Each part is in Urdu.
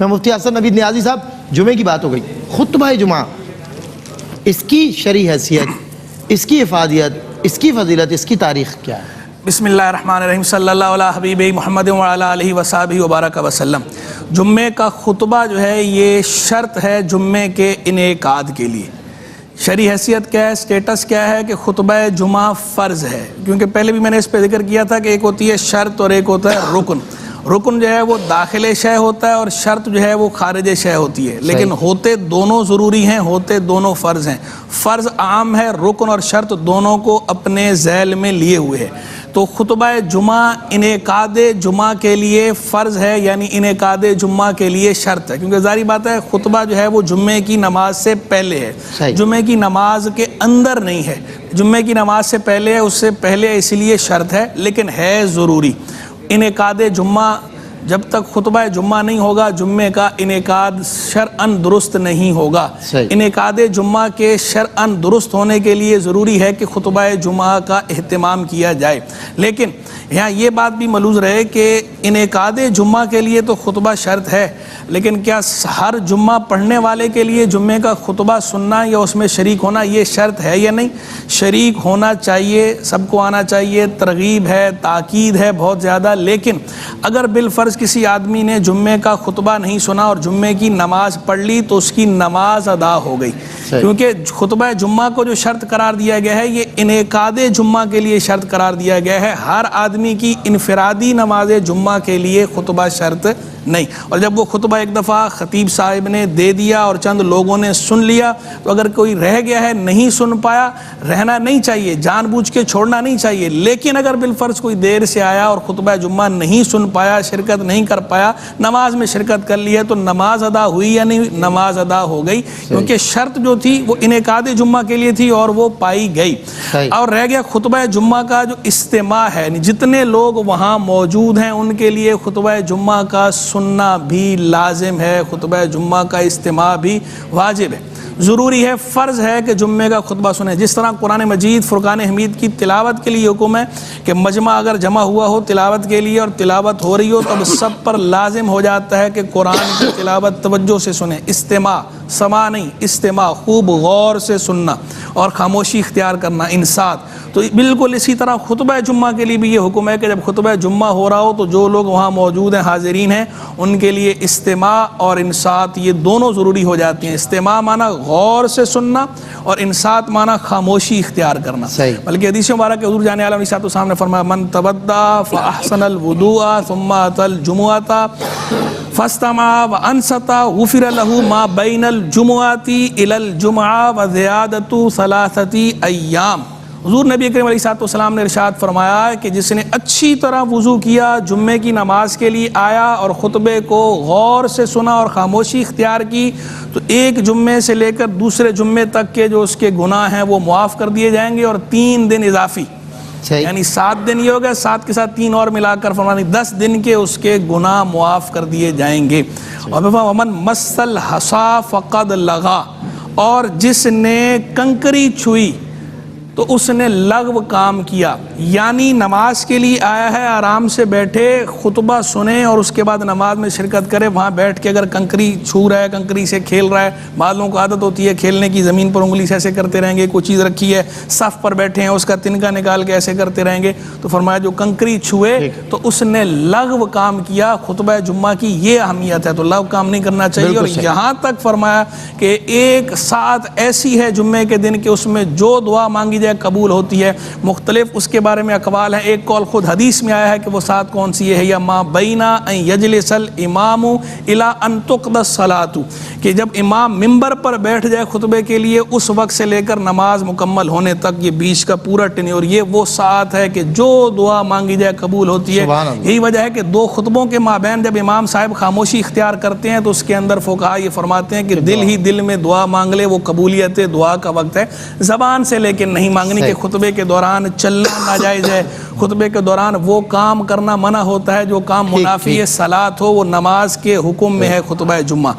میں مفتی حسن نوید نیازی صاحب، جمعے کی بات ہو گئی، خطبہ جمعہ، اس کی شرعی حیثیت، اس کی افادیت، اس کی فضیلت، اس کی تاریخ کیا ہے؟ بسم اللہ الرحمن الرحیم، صلی اللہ علیہ حبیب محمد وعلی آلہ وصحبہ وبارک وسلم۔ جمعے کا خطبہ جو ہے یہ شرط ہے جمعے کے انعقاد کے لیے۔ شرعی حیثیت کیا ہے، سٹیٹس کیا ہے کہ خطبہ جمعہ فرض ہے، کیونکہ پہلے بھی میں نے اس پہ ذکر کیا تھا کہ ایک ہوتی ہے شرط اور ایک ہوتا ہے رکن۔ رکن جو ہے وہ داخل شے ہوتا ہے اور شرط جو ہے وہ خارج شے ہوتی ہے، لیکن ہوتے دونوں ضروری ہیں، ہوتے دونوں فرض ہیں۔ فرض عام ہے، رکن اور شرط دونوں کو اپنے ذیل میں لیے ہوئے ہے۔ تو خطبہ جمعہ انعقاد جمعہ کے لیے فرض ہے، یعنی انعقاد جمعہ کے لیے شرط ہے، کیونکہ ظاہری بات ہے خطبہ جو ہے وہ جمعے کی نماز سے پہلے ہے، جمعے کی نماز کے اندر نہیں ہے، جمعے کی نماز سے پہلے ہے، اس سے پہلے اس لیے شرط ہے، لیکن ہے ضروری۔ انعقاد جمعہ جب تک خطبہ جمعہ نہیں ہوگا، جمعے کا انعقاد شرعاً درست نہیں ہوگا۔ انعقاد جمعہ کے شرعاً درست ہونے کے لیے ضروری ہے کہ خطبہ جمعہ کا اہتمام کیا جائے، لیکن یہاں یہ بات بھی ملحوظ رہے کہ انعقاد جمعہ کے لیے تو خطبہ شرط ہے، لیکن کیا ہر جمعہ پڑھنے والے کے لیے جمعے کا خطبہ سننا یا اس میں شریک ہونا یہ شرط ہے یا نہیں؟ شریک ہونا چاہیے، سب کو آنا چاہیے، ترغیب ہے، تاکید ہے بہت زیادہ، لیکن اگر بالفرض کسی آدمی نے جمعے کا خطبہ نہیں سنا اور جمعے کی نماز پڑھ لی تو اس کی نماز ادا ہو گئی، کیونکہ خطبہ جمعہ کو جو شرط قرار دیا گیا ہے یہ انعقاد جمعہ کے لیے شرط قرار دیا گیا ہے، ہر آدمی کی انفرادی نماز جمعہ کے لیے خطبہ شرط نہیں۔ اور جب وہ خطبہ ایک دفعہ خطیب صاحب نے دے دیا اور چند لوگوں نے سن لیا تو اگر کوئی رہ گیا ہے، نہیں سن پایا، رہنا نہیں چاہیے، جان بوجھ کے چھوڑنا نہیں چاہیے، لیکن اگر بالفرض کوئی دیر سے آیا اور خطبہ جمعہ نہیں سن پایا، شرکت نہیں کر پایا، نماز میں شرکت کر لی ہے تو نماز ادا ہوئی یا نہیں؟ نماز ادا ہو گئی، کیونکہ شرط جو تھی وہ انعقاد جمعہ کے لیے تھی اور وہ پائی گئی۔ اور رہ گیا خطبہ جمعہ کا جو استماع ہے، جتنے لوگ وہاں موجود ہیں ان کے لیے خطبہ جمعہ کا سننا بھی لازم ہے، خطبہ جمعہ کا استماع بھی واجب ہے، ضروری ہے، فرض ہے کہ جمعے کا خطبہ سنیں۔ جس طرح قرآن مجید فرقان حمید کی تلاوت کے لیے حکم ہے کہ مجمع اگر جمع ہوا ہو تلاوت کے لیے اور تلاوت ہو رہی ہو تب سب پر لازم ہو جاتا ہے کہ قرآن کی تلاوت توجہ سے سنیں، استماع، سماع نہیں، استماع، خوب غور سے سننا اور خاموشی اختیار کرنا، انصات۔ تو بالکل اسی طرح خطبہ جمعہ کے لیے بھی یہ حکم ہے کہ جب خطبہ جمعہ ہو رہا ہو تو جو لوگ وہاں موجود ہیں، حاضرین ہیں، ان کے لیے استماع اور انصات یہ دونوں ضروری ہو جاتی ہیں۔ استماع مانا غور سے سننا اور انصات مانا خاموشی اختیار کرنا۔ بلکہ حدیث مبارک کے حضور جان عالم علیہ السلام نے فرمایا من تودع فاحسن الوضوء ثم اتى الجمعة فاستمع وانصت غفر له ما بين الجمعة الى الجمعة وزيادة 3 أيام۔ حضور نبی کریم علیہ السلام نے ارشاد فرمایا کہ جس نے اچھی طرح وضو کیا، جمعے کی نماز کے لیے آیا اور خطبے کو غور سے سنا اور خاموشی اختیار کی تو ایک جمعے سے لے کر دوسرے جمعے تک کے جو اس کے گناہ ہیں وہ معاف کر دیے جائیں گے، اور 3 دن اضافی، یعنی 7 دن یہ ہو گیا، 7 کے ساتھ 3 اور ملا کر فرمایا 10 دن کے اس کے گناہ معاف کر دیے جائیں گے۔ اور ومن مس الحصا فقد لغا، اور جس نے کنکری چھوئی تو اس نے لغو کام کیا، یعنی نماز کے لیے آیا ہے، آرام سے بیٹھے خطبہ سنیں اور اس کے بعد نماز میں شرکت کرے، وہاں بیٹھ کے اگر کنکری چھو رہا ہے، کنکری سے کھیل رہا ہے، بعض لوگوں کو عادت ہوتی ہے کھیلنے کی، زمین پر انگلی سے ایسے کرتے رہیں گے، کوئی چیز رکھی ہے صف پر بیٹھے ہیں اس کا تنکا نکال کے ایسے کرتے رہیں گے، تو فرمایا جو کنکری چھوئے تو اس نے لغو کام کیا۔ خطبہ جمعہ کی یہ اہمیت ہے، تو لغو کام نہیں کرنا چاہیے۔ اور یہاں تک فرمایا کہ ایک ساتھ ایسی ہے جمعے کے دن کہ اس میں جو دعا مانگی قبول ہوتی ہے۔ مختلف اس کے بارے میں اقوال ہیں، ایک قول خود حدیث میں آیا ہے کہ وہ ساتھ کون سی ہے، یا ما بینا ان یجلس الامام الی ان تقضی الصلاۃ، کہ جب امام منبر پر بیٹھ جائے خطبے کے لیے اس وقت سے لے کر نماز مکمل ہونے تک، یہ بیچ کا پورا ٹینیور، یہ وہ ساتھ ہے کہ جو دعا مانگی جائے قبول ہوتی ہے۔ یہی وجہ ہے کہ 2 خطبوں کے مابین جب امام صاحب خاموشی اختیار کرتے ہیں تو اس کے اندر فقہا یہ فرماتے ہیں کہ دل ہی دل میں دعا مانگ لے، وہ قبولیت دعا کا وقت ہے، زبان سے لیکن نہیں مانگنی، کہ خطبے کے دوران چلنا ناجائز ہے، خطبے کے دوران وہ کام کرنا منع ہوتا ہے جو کام منافی صلاۃ ہو، وہ نماز کے حکم میں ہے خطبہ جمعہ۔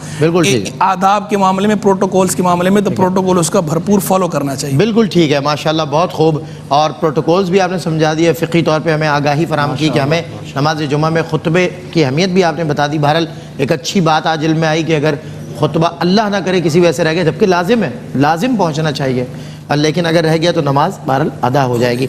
آداب کے معاملے میں، پروٹوکولز کے معاملے میں، تو پروٹوکول اس کا بھرپور فالو کرنا چاہیے. بالکل ٹھیک ہے، ماشاءاللہ بہت خوب. اور پروٹوکولز بھی آپ نے سمجھا دیے، فقہی طور پہ ہمیں آگاہی فراہم کی کہ ہمیں نماز جمعہ میں خطبے کی اہمیت بھی آپ نے بتا دی. بہرحال ایک اچھی بات آج علم میں آئی کہ اگر خطبہ اللہ نہ کرے کسی وجہ سے رہ گیا، جبکہ لازم ہے، لازم پہنچنا چاہیے، لیکن اگر رہ گیا تو نماز بہرحال ادا ہو جائے گی.